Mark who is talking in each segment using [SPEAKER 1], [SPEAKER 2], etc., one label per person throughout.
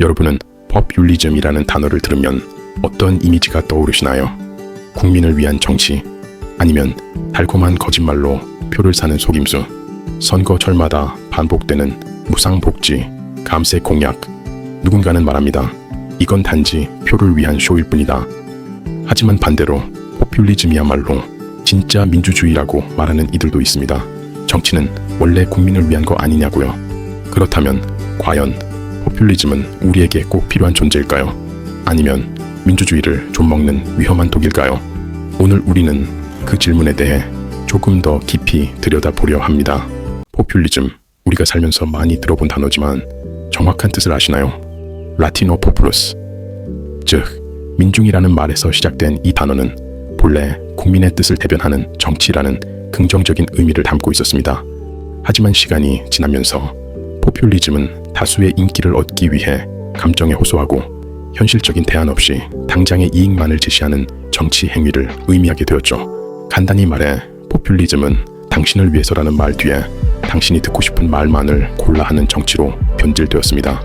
[SPEAKER 1] 여러분은 포퓰리즘이라는 단어를 들으면 어떤 이미지가 떠오르시나요? 국민을 위한 정치, 아니면 달콤한 거짓말로 표를 사는 속임수, 선거철마다 반복되는 무상복지, 감세 공약. 누군가는 말합니다. 이건 단지 표를 위한 쇼일 뿐이다. 하지만 반대로 포퓰리즘이야말로 진짜 민주주의라고 말하는 이들도 있습니다. 정치는 원래 국민을 위한 거 아니냐고요? 그렇다면 과연 포퓰리즘은 우리에게 꼭 필요한 존재일까요? 아니면 민주주의를 좀먹는 위험한 독일까요? 오늘 우리는 그 질문에 대해 조금 더 깊이 들여다보려 합니다. 포퓰리즘, 우리가 살면서 많이 들어본 단어지만 정확한 뜻을 아시나요? 라티노 포퓰러스, 즉 민중이라는 말에서 시작된 이 단어는 본래 국민의 뜻을 대변하는 정치라는 긍정적인 의미를 담고 있었습니다. 하지만 시간이 지나면서 포퓰리즘은 다수의 인기를 얻기 위해 감정에 호소하고 현실적인 대안 없이 당장의 이익만을 제시하는 정치 행위를 의미하게 되었죠. 간단히 말해 포퓰리즘은 당신을 위해서라는 말 뒤에 당신이 듣고 싶은 말만을 골라 하는 정치로 변질되었습니다.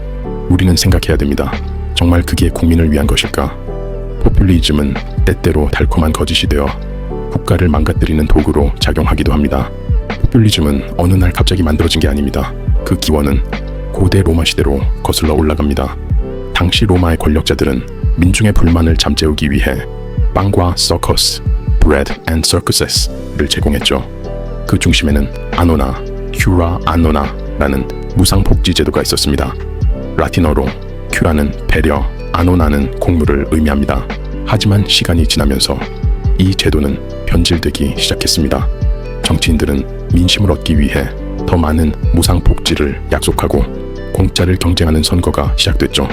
[SPEAKER 1] 우리는 생각해야 됩니다. 정말 그게 국민을 위한 것일까? 포퓰리즘은 때때로 달콤한 거짓이 되어 국가를 망가뜨리는 도구로 작용하기도 합니다. 포퓰리즘은 어느 날 갑자기 만들어진 게 아닙니다. 그 기원은 고대 로마 시대로 거슬러 올라갑니다. 당시 로마의 권력자들은 민중의 불만을 잠재우기 위해 빵과 서커스, bread and circuses,를 제공했죠. 그 중심에는 아노나, 큐라 아노나라는 무상복지 제도가 있었습니다. 라틴어로 큐라는 배려, 아노나는 공물을 의미합니다. 하지만 시간이 지나면서 이 제도는 변질되기 시작했습니다. 정치인들은 민심을 얻기 위해 더 많은 무상복지를 약속하고 공짜를 경쟁하는 선거가 시작됐죠.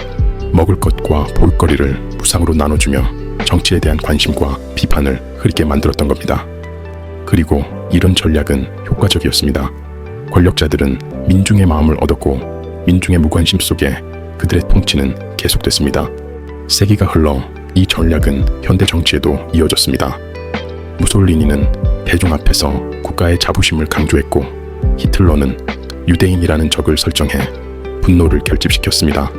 [SPEAKER 1] 먹을 것과 볼거리를 무상으로 나눠주며 정치에 대한 관심과 비판을 흐리게 만들었던 겁니다. 그리고 이런 전략은 효과적이었습니다. 권력자들은 민중의 마음을 얻었고 민중의 무관심 속에 그들의 통치는 계속됐습니다. 세기가 흘러 이 전략은 현대 정치에도 이어졌습니다. 무솔리니는 대중 앞에서 국가의 자부심을 강조했고 히틀러는 유대인이라는 적을 설정해 분노를 결집시켰습니다.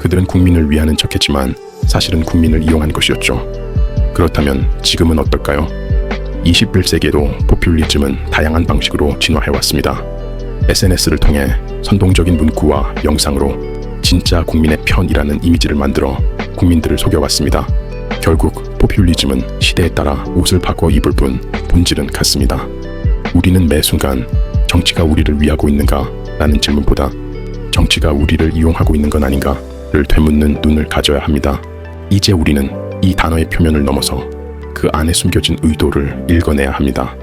[SPEAKER 1] 그들은 국민을 위하는 척했지만 사실은 국민을 이용한 것이었죠. 그렇다면 지금은 어떨까요? 21세기에도 포퓰리즘은 다양한 방식으로 진화해왔습니다. SNS를 통해 선동적인 문구와 영상으로 진짜 국민의 편이라는 이미지를 만들어 국민들을 속여왔습니다. 결국 포퓰리즘은 시대에 따라 옷을 바꿔 입을 뿐 본질은 같습니다. 우리는 매 순간 정치가 우리를 위하고 있는가? 라는 질문보다 정치가 우리를 이용하고 있는 건 아닌가를 되묻는 눈을 가져야 합니다. 이제 우리는 이 단어의 표면을 넘어서 그 안에 숨겨진 의도를 읽어내야 합니다.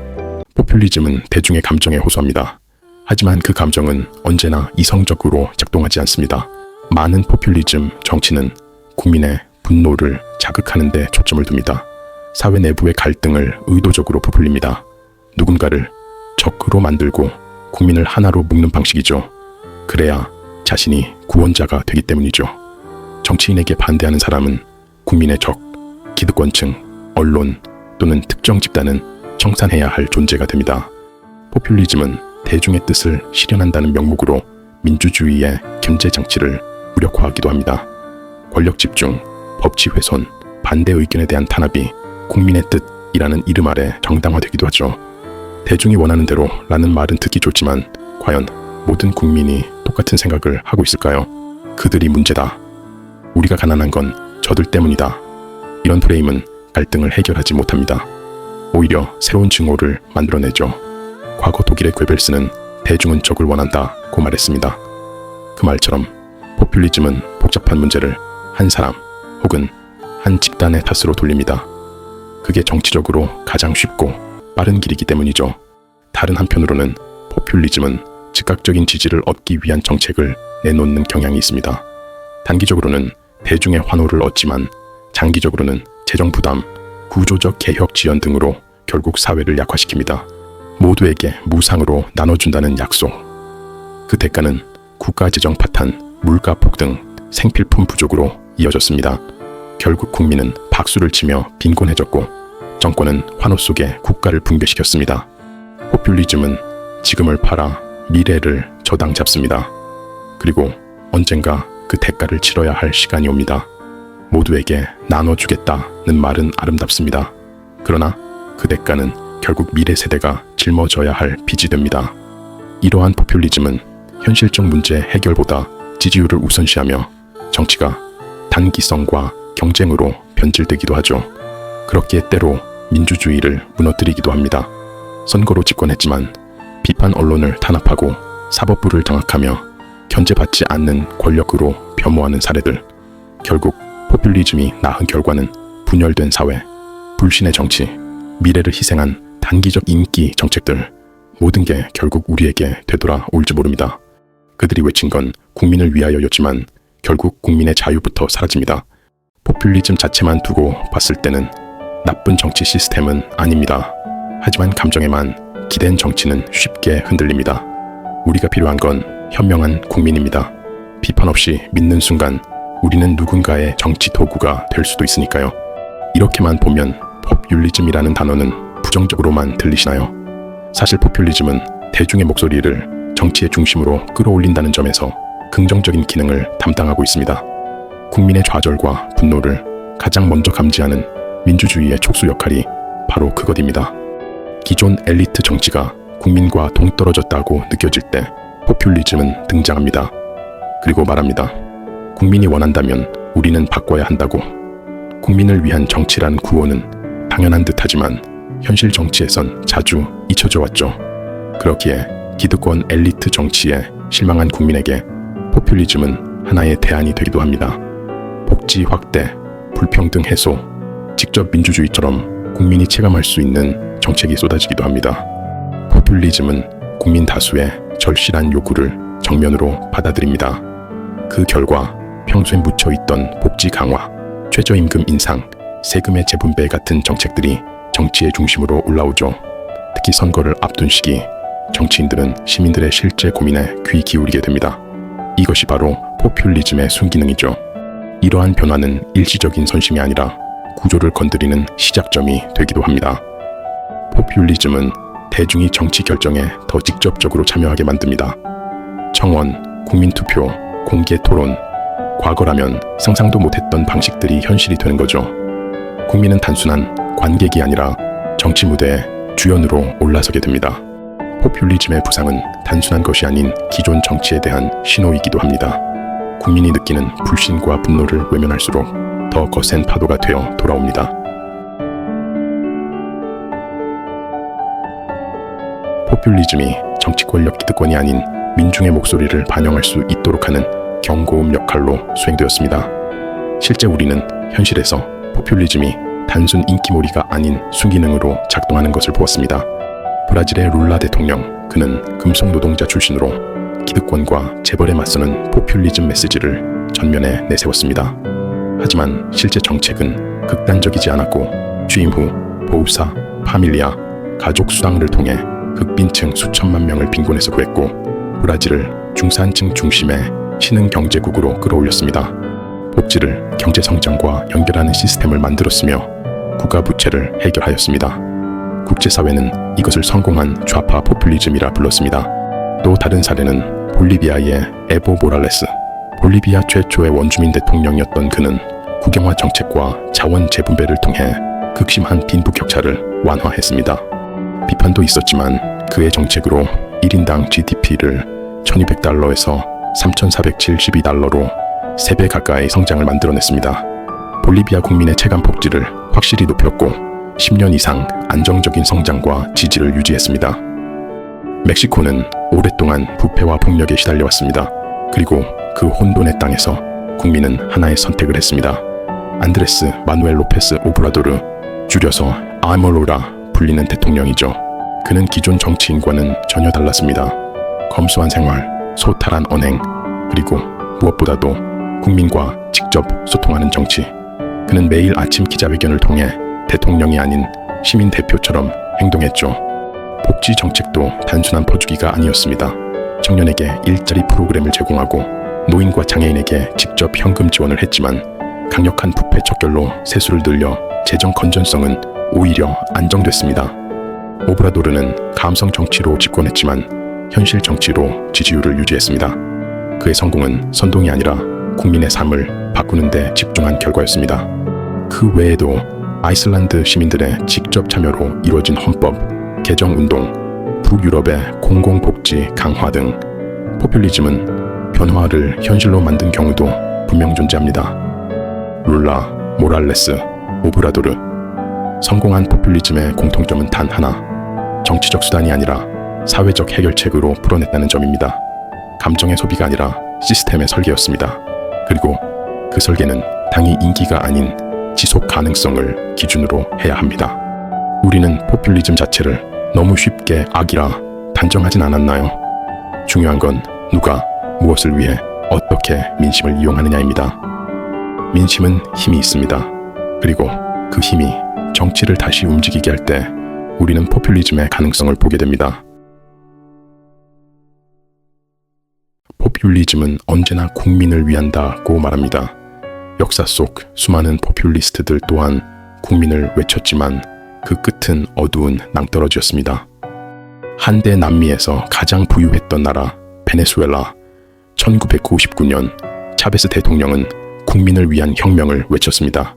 [SPEAKER 1] 포퓰리즘은 대중의 감정에 호소합니다. 하지만 그 감정은 언제나 이성적으로 작동하지 않습니다. 많은 포퓰리즘 정치는 국민의 분노를 자극하는 데 초점을 둡니다. 사회 내부의 갈등을 의도적으로 부풀립니다. 누군가를 적으로 만들고 국민을 하나로 묶는 방식이죠. 그래야 자신이 구원자가 되기 때문이죠. 정치인에게 반대하는 사람은 국민의 적, 기득권층, 언론 또는 특정 집단은 청산해야 할 존재가 됩니다. 포퓰리즘은 대중의 뜻을 실현한다는 명목으로 민주주의의 견제 장치를 무력화하기도 합니다. 권력 집중, 법치 훼손, 반대 의견에 대한 탄압이 국민의 뜻이라는 이름 아래 정당화되기도 하죠. 대중이 원하는 대로 라는 말은 듣기 좋지만 과연 모든 국민이 똑같은 생각을 하고 있을까요? 그들이 문제다. 우리가 가난한 건 저들 때문이다. 이런 프레임은 갈등을 해결하지 못합니다. 오히려 새로운 증오를 만들어내죠. 과거 독일의 괴벨스는 대중은 적을 원한다고 말했습니다. 그 말처럼 포퓰리즘은 복잡한 문제를 한 사람 혹은 한 집단의 탓으로 돌립니다. 그게 정치적으로 가장 쉽고 빠른 길이기 때문이죠. 다른 한편으로는 포퓰리즘은 즉각적인 지지를 얻기 위한 정책을 내놓는 경향이 있습니다. 단기적으로는 대중의 환호를 얻지만 장기적으로는 재정 부담, 구조적 개혁 지연 등으로 결국 사회를 약화시킵니다. 모두에게 무상으로 나눠준다는 약속. 그 대가는 국가 재정 파탄, 물가 폭등, 생필품 부족으로 이어졌습니다. 결국 국민은 박수를 치며 빈곤해졌고 정권은 환호 속에 국가를 붕괴시켰습니다. 포퓰리즘은 지금을 팔아 미래를 저당 잡습니다. 그리고 언젠가 그 대가를 치러야 할 시간이 옵니다. 모두에게 나눠주겠다는 말은 아름답습니다. 그러나 그 대가는 결국 미래 세대가 짊어져야 할 빚이 됩니다. 이러한 포퓰리즘은 현실적 문제 해결보다 지지율을 우선시하며 정치가 단기성과 경쟁으로 변질되기도 하죠. 그렇기에 때로 민주주의를 무너뜨리기도 합니다. 선거로 집권했지만 비판 언론을 탄압하고 사법부를 장악하며 견제받지 않는 권력으로 변모하는 사례들. 결국 포퓰리즘이 낳은 결과는 분열된 사회, 불신의 정치, 미래를 희생한 단기적 인기 정책들, 모든 게 결국 우리에게 되돌아올지 모릅니다. 그들이 외친 건 국민을 위하여였지만 결국 국민의 자유부터 사라집니다. 포퓰리즘 자체만 두고 봤을 때는 나쁜 정치 시스템은 아닙니다. 하지만 감정에만 기댄 정치는 쉽게 흔들립니다. 우리가 필요한 건 현명한 국민입니다. 비판 없이 믿는 순간 우리는 누군가의 정치 도구가 될 수도 있으니까요. 이렇게만 보면 포퓰리즘이라는 단어는 부정적으로만 들리시나요? 사실 포퓰리즘은 대중의 목소리를 정치의 중심으로 끌어올린다는 점에서 긍정적인 기능을 담당하고 있습니다. 국민의 좌절과 분노를 가장 먼저 감지하는 민주주의의 촉수 역할이 바로 그것입니다. 기존 엘리트 정치가 국민과 동떨어졌다고 느껴질 때 포퓰리즘은 등장합니다. 그리고 말합니다. 국민이 원한다면 우리는 바꿔야 한다고. 국민을 위한 정치란 구호는 당연한 듯하지만 현실 정치에선 자주 잊혀져 왔죠. 그렇기에 기득권 엘리트 정치에 실망한 국민에게 포퓰리즘은 하나의 대안이 되기도 합니다. 복지 확대, 불평등 해소, 직접 민주주의처럼 국민이 체감할 수 있는 정책이 쏟아지기도 합니다. 포퓰리즘은 국민 다수의 절실한 요구를 정면으로 받아들입니다. 그 결과 평소에 묻혀있던 복지 강화, 최저임금 인상, 세금의 재분배 같은 정책들이 정치의 중심으로 올라오죠. 특히 선거를 앞둔 시기 정치인들은 시민들의 실제 고민에 귀 기울이게 됩니다. 이것이 바로 포퓰리즘의 순기능이죠. 이러한 변화는 일시적인 선심이 아니라 구조를 건드리는 시작점이 되기도 합니다. 포퓰리즘은 대중이 정치 결정에 더 직접적으로 참여하게 만듭니다. 청원, 국민투표, 공개 토론, 과거라면 상상도 못했던 방식들이 현실이 되는 거죠. 국민은 단순한 관객이 아니라 정치 무대의 주연으로 올라서게 됩니다. 포퓰리즘의 부상은 단순한 것이 아닌 기존 정치에 대한 신호이기도 합니다. 국민이 느끼는 불신과 분노를 외면할수록 더 거센 파도가 되어 돌아옵니다. 포퓰리즘이 정치 권력 기득권이 아닌 민중의 목소리를 반영할 수 있도록 하는 경고음 역할로 수행되었습니다. 실제 우리는 현실에서 포퓰리즘이 단순 인기몰이가 아닌 순기능으로 작동하는 것을 보았습니다. 브라질의 룰라 대통령, 그는 금속 노동자 출신으로 기득권과 재벌에 맞서는 포퓰리즘 메시지를 전면에 내세웠습니다. 하지만 실제 정책은 극단적이지 않았고 취임 후 보우사, 파밀리아, 가족 수당을 통해 극빈층 수천만 명을 빈곤에서 구했고 브라질을 중산층 중심의 신흥 경제국으로 끌어올렸습니다. 복지를 경제 성장과 연결하는 시스템을 만들었으며 국가 부채를 해결하였습니다. 국제사회는 이것을 성공한 좌파 포퓰리즘이라 불렀습니다. 또 다른 사례는 볼리비아의 에보 모랄레스, 볼리비아 최초의 원주민 대통령이었던 그는 국영화 정책과 자원 재분배를 통해 극심한 빈부 격차를 완화했습니다. 비판도 있었지만 그의 정책으로 1인당 GDP를 1200달러에서 3472달러로 3배 가까이 성장을 만들어냈습니다. 볼리비아 국민의 체감 복지를 확실히 높였고 10년 이상 안정적인 성장과 지지를 유지했습니다. 멕시코는 오랫동안 부패와 폭력에 시달려왔습니다. 그리고 그 혼돈의 땅에서 국민은 하나의 선택을 했습니다. 안드레스 마누엘 로페스 오브라도르, 줄여서 아모로라 불리는 대통령이죠. 그는 기존 정치인과는 전혀 달랐습니다. 검소한 생활, 소탈한 언행, 그리고 무엇보다도 국민과 직접 소통하는 정치. 그는 매일 아침 기자회견을 통해 대통령이 아닌 시민 대표처럼 행동했죠. 복지 정책도 단순한 퍼주기가 아니었습니다. 청년에게 일자리 프로그램을 제공하고 노인과 장애인에게 직접 현금 지원을 했지만 강력한 부패 척결로 세수를 늘려 재정 건전성은 오히려 안정됐습니다. 오브라도르는 감성 정치로 집권했지만 현실 정치로 지지율을 유지했습니다. 그의 성공은 선동이 아니라 국민의 삶을 바꾸는 데 집중한 결과였습니다. 그 외에도 아이슬란드 시민들의 직접 참여로 이루어진 헌법 개정운동, 북유럽의 공공복지 강화 등 포퓰리즘은 변화를 현실로 만든 경우도 분명 존재합니다. 룰라, 모랄레스, 오브라도르. 성공한 포퓰리즘의 공통점은 단 하나, 정치적 수단이 아니라 사회적 해결책으로 풀어냈다는 점입니다. 감정의 소비가 아니라 시스템의 설계였습니다. 그리고 그 설계는 당이 인기가 아닌 지속 가능성을 기준으로 해야 합니다. 우리는 포퓰리즘 자체를 너무 쉽게 악이라 단정하진 않았나요? 중요한 건 누가 무엇을 위해 어떻게 민심을 이용하느냐입니다. 민심은 힘이 있습니다. 그리고 그 힘이 정치를 다시 움직이게 할 때 우리는 포퓰리즘의 가능성을 보게 됩니다. 포퓰리즘은 언제나 국민을 위한다고 말합니다. 역사 속 수많은 포퓰리스트들 또한 국민을 외쳤지만 그 끝은 어두운 낭떠러지였습니다. 한때 남미에서 가장 부유했던 나라 베네수엘라, 1999년 차베스 대통령은 국민을 위한 혁명을 외쳤습니다.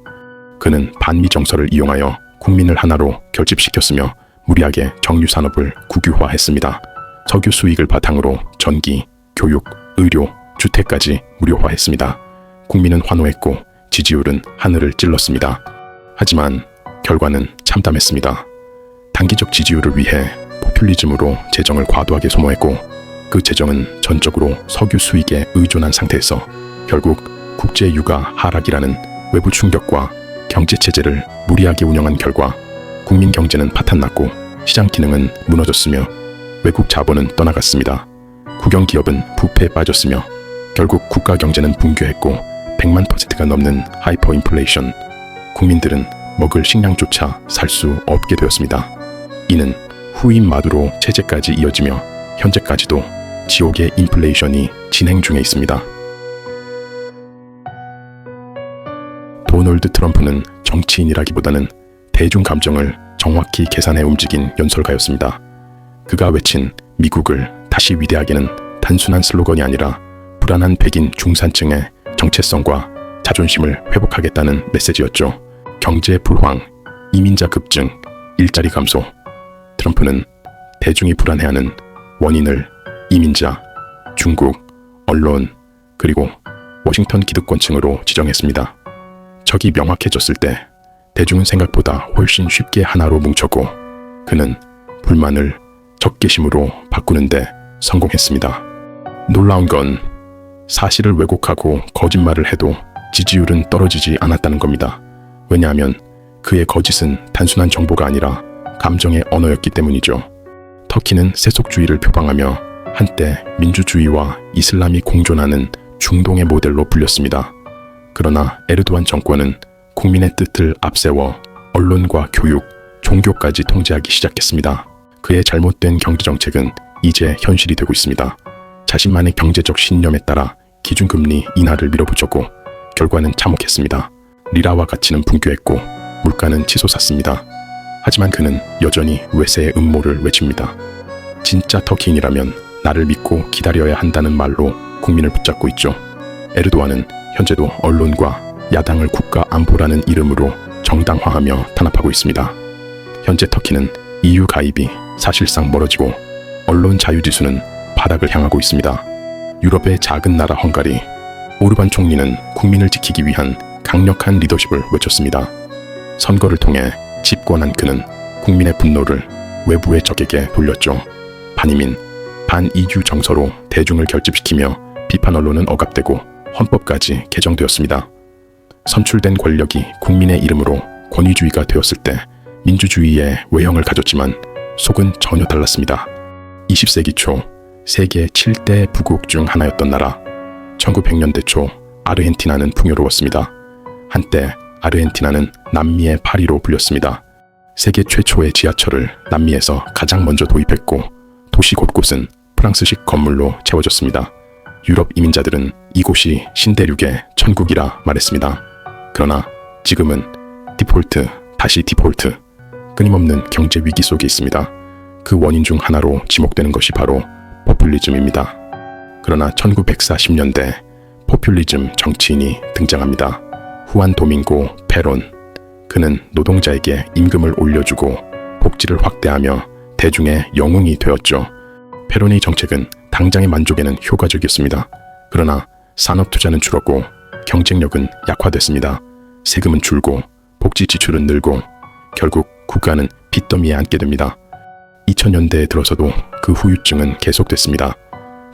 [SPEAKER 1] 그는 반미 정서를 이용하여 국민을 하나로 결집시켰으며 무리하게 정유 산업을 국유화했습니다. 석유 수익을 바탕으로 전기, 교육, 의료, 주택까지 무료화했습니다. 국민은 환호했고 지지율은 하늘을 찔렀습니다. 하지만 결과는 참담했습니다. 단기적 지지율을 위해 포퓰리즘으로 재정을 과도하게 소모했고 그 재정은 전적으로 석유 수익에 의존한 상태에서 결국 국제 유가 하락이라는 외부 충격과 경제 체제를 무리하게 운영한 결과 국민 경제는 파탄났고 시장 기능은 무너졌으며 외국 자본은 떠나갔습니다. 국영 기업은 부패에 빠졌으며 결국 국가 경제는 붕괴했고 100만 %가 넘는 하이퍼 인플레이션, 국민들은 먹을 식량조차 살 수 없게 되었습니다. 이는 후임 마두로 체제까지 이어지며 현재까지도 지옥의 인플레이션이 진행 중에 있습니다. 도널드 트럼프는 정치인이라기보다는 대중 감정을 정확히 계산해 움직인 연설가였습니다. 그가 외친 미국을 다시 위대하게는 단순한 슬로건이 아니라 불안한 백인 중산층의 정체성과 자존심을 회복하겠다는 메시지였죠. 경제 불황, 이민자 급증, 일자리 감소. 트럼프는 대중이 불안해하는 원인을 이민자, 중국, 언론, 그리고 워싱턴 기득권층으로 지정했습니다. 적이 명확해졌을 때 대중은 생각보다 훨씬 쉽게 하나로 뭉쳤고 그는 불만을 적개심으로 바꾸는데 성공했습니다. 놀라운 건 사실을 왜곡하고 거짓말을 해도 지지율은 떨어지지 않았다는 겁니다. 왜냐하면 그의 거짓은 단순한 정보가 아니라 감정의 언어였기 때문이죠. 터키는 세속주의를 표방하며 한때 민주주의와 이슬람이 공존하는 중동의 모델로 불렸습니다. 그러나 에르도안 정권은 국민의 뜻을 앞세워 언론과 교육, 종교까지 통제하기 시작했습니다. 그의 잘못된 경제정책은 이제 현실이 되고 있습니다. 자신만의 경제적 신념에 따라 기준금리 인하를 밀어붙였고 결과는 참혹했습니다. 리라와 가치는 붕괴했고 물가는 치솟았습니다. 하지만 그는 여전히 외세의 음모를 외칩니다. 진짜 터키인이라면 나를 믿고 기다려야 한다는 말로 국민을 붙잡고 있죠. 에르도안은 현재도 언론과 야당을 국가 안보라는 이름으로 정당화하며 탄압하고 있습니다. 현재 터키는 EU 가입이 사실상 멀어지고 언론 자유지수는 바닥을 향하고 있습니다. 유럽의 작은 나라 헝가리, 오르반 총리는 국민을 지키기 위한 강력한 리더십을 외쳤습니다. 선거를 통해 집권한 그는 국민의 분노를 외부의 적에게 돌렸죠. 반이민, 반EU 정서로 대중을 결집시키며 비판 언론은 억압되고 헌법까지 개정되었습니다. 선출된 권력이 국민의 이름으로 권위주의가 되었을 때 민주주의의 외형을 가졌지만 속은 전혀 달랐습니다. 20세기 초 세계 7대 부국 중 하나였던 나라, 1900년대 초 아르헨티나는 풍요로웠습니다. 한때 아르헨티나는 남미의 파리로 불렸습니다. 세계 최초의 지하철을 남미에서 가장 먼저 도입했고 도시 곳곳은 프랑스식 건물로 채워졌습니다. 유럽 이민자들은 이곳이 신대륙의 천국이라 말했습니다. 그러나 지금은 디폴트, 다시 디폴트, 끊임없는 경제 위기 속에 있습니다. 그 원인 중 하나로 지목되는 것이 바로 포퓰리즘입니다. 그러나 1940년대 포퓰리즘 정치인이 등장합니다. 후안 도밍고 페론. 그는 노동자에게 임금을 올려주고 복지를 확대하며 대중의 영웅이 되었죠. 페론의 정책은 당장의 만족에는 효과적이었습니다. 그러나 산업 투자는 줄었고 경쟁력은 약화됐습니다. 세금은 줄고 복지 지출은 늘고 결국 국가는 빚더미에 앉게 됩니다. 2000년대에 들어서도 그 후유증은 계속됐습니다.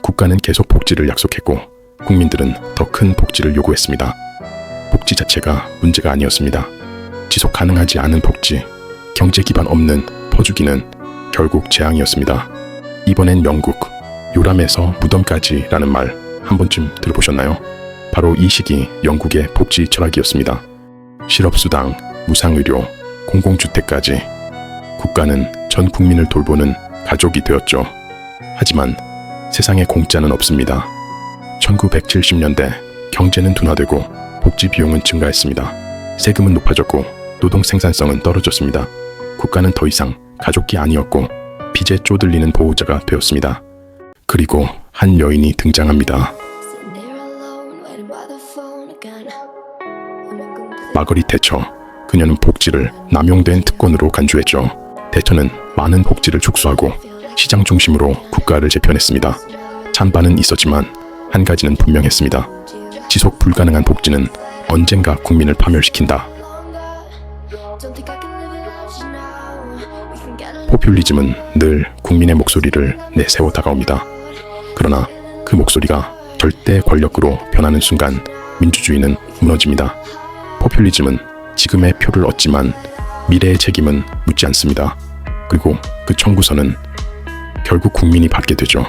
[SPEAKER 1] 국가는 계속 복지를 약속했고 국민들은 더 큰 복지를 요구했습니다. 복지 자체가 문제가 아니었습니다. 지속 가능하지 않은 복지, 경제 기반 없는 퍼주기는 결국 재앙이었습니다. 이번엔 영국, 요람에서 무덤까지라는 말 한 번쯤 들어보셨나요? 바로 이 시기 영국의 복지 철학이었습니다. 실업수당, 무상의료, 공공주택까지 국가는 전 국민을 돌보는 가족이 되었죠. 하지만 세상에 공짜는 없습니다. 1970년대 경제는 둔화되고 복지 비용은 증가했습니다. 세금은 높아졌고 노동 생산성은 떨어졌습니다. 국가는 더 이상 가족이 아니었고 빚에 쪼들리는 보호자가 되었습니다. 그리고 한 여인이 등장합니다. 마거릿 태처. 그녀는 복지를 남용된 특권으로 간주했죠. 태처는 많은 복지를 축소하고 시장 중심으로 국가를 재편했습니다. 찬반은 있었지만 한 가지는 분명했습니다. 지속 불가능한 복지는 언젠가 국민을 파멸시킨다. 포퓰리즘은 늘 국민의 목소리를 내세워 다가옵니다. 그러나 그 목소리가 절대 권력으로 변하는 순간 민주주의는 무너집니다. 포퓰리즘은 지금의 표를 얻지만 미래의 책임은 묻지 않습니다. 그리고 그 청구서는 결국 국민이 받게 되죠.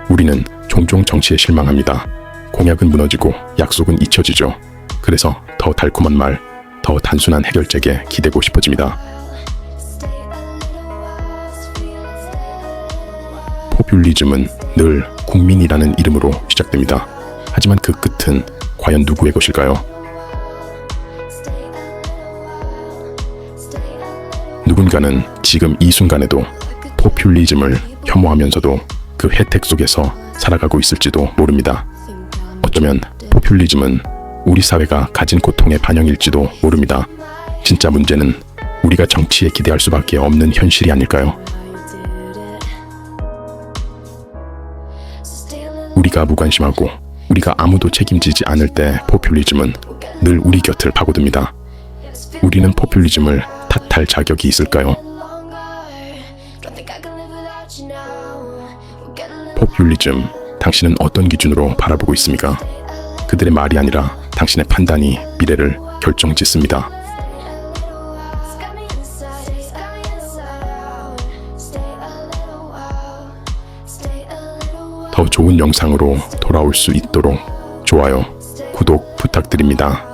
[SPEAKER 1] 우리는 종종 정치에 실망합니다. 공약은 무너지고 약속은 잊혀지죠. 그래서 더 달콤한 말, 더 단순한 해결책에 기대고 싶어집니다. 포퓰리즘은 늘 국민이라는 이름으로 시작됩니다. 하지만 그 끝은 과연 누구의 것일까요? 누군가는 지금 이 순간에도 포퓰리즘을 혐오하면서도 그 혜택 속에서 살아가고 있을지도 모릅니다. 어쩌면 포퓰리즘은 우리 사회가 가진 고통의 반영일지도 모릅니다. 진짜 문제는 우리가 정치에 기대할 수밖에 없는 현실이 아닐까요? 우리가 무관심하고 우리가 아무도 책임지지 않을 때 포퓰리즘은 늘 우리 곁을 파고듭니다. 우리는 포퓰리즘을 탓할 자격이 있을까요? 포퓰리즘, 당신은 어떤 기준으로 바라보고 있습니까? 그들의 말이 아니라 당신의 판단이 미래를 결정짓습니다. 더 좋은 영상으로 돌아올 수 있도록 좋아요, 구독 부탁드립니다.